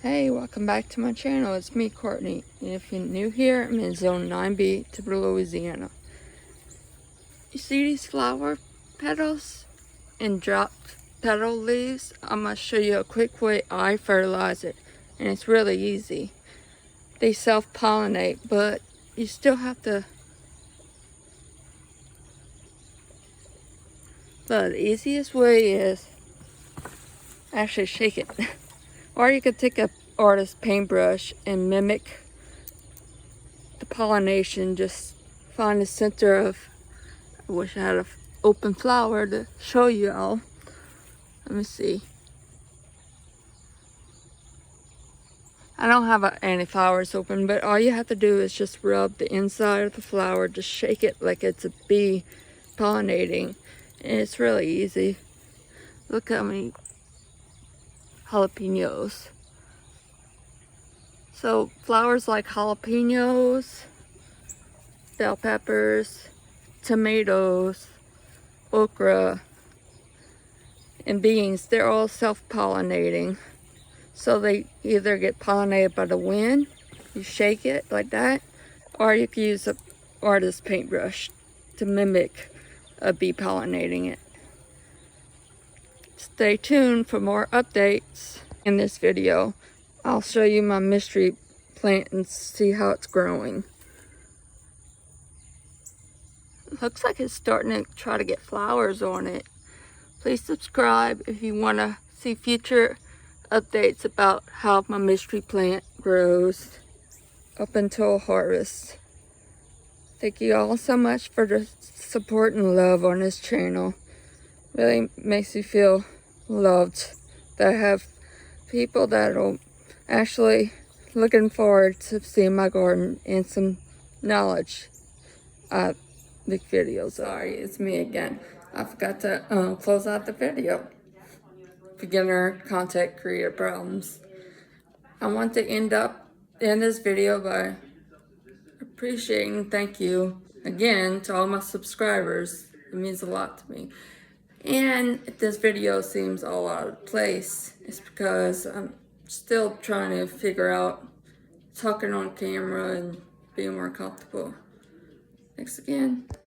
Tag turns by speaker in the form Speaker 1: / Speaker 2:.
Speaker 1: Hey, welcome back to my channel. It's me, Courtney. And if you're new here, I'm in Zone 9B, Tupelo, Louisiana. You see these flower petals and dropped petal leaves? I'm going to show you a quick way I fertilize it. And it's really easy. They self-pollinate, but you still have to... The easiest way is actually shake it. Or you could take a artist paintbrush and mimic the pollination. Just find the center of, I wish I had an open flower to show you all. Let me see. I don't have any flowers open, but all you have to do is just rub the inside of the flower, just shake it like it's a bee pollinating, and it's really easy. Look how many jalapenos. So flowers like jalapenos, bell peppers, tomatoes, okra, and beans, they're all self-pollinating. So they either get pollinated by the wind, you shake it like that, or you can use an artist paintbrush to mimic a bee pollinating it. Stay tuned for more updates. In this video, I'll show you my mystery plant and see how it's growing. Looks like it's starting to try to get flowers on it. Please subscribe if you want to see future updates about how my mystery plant grows up until harvest. Thank you all so much for the support and love on this channel. Really makes me feel loved that I have people that are actually looking forward to seeing my garden and some knowledge. The video. Sorry, it's me again. I forgot to close out the video. Beginner content creator problems. I want to end this video by appreciating and thank you again to all my subscribers. It means a lot to me. And if this video seems all out of place, it's because I'm still trying to figure out talking on camera and being more comfortable. Thanks again.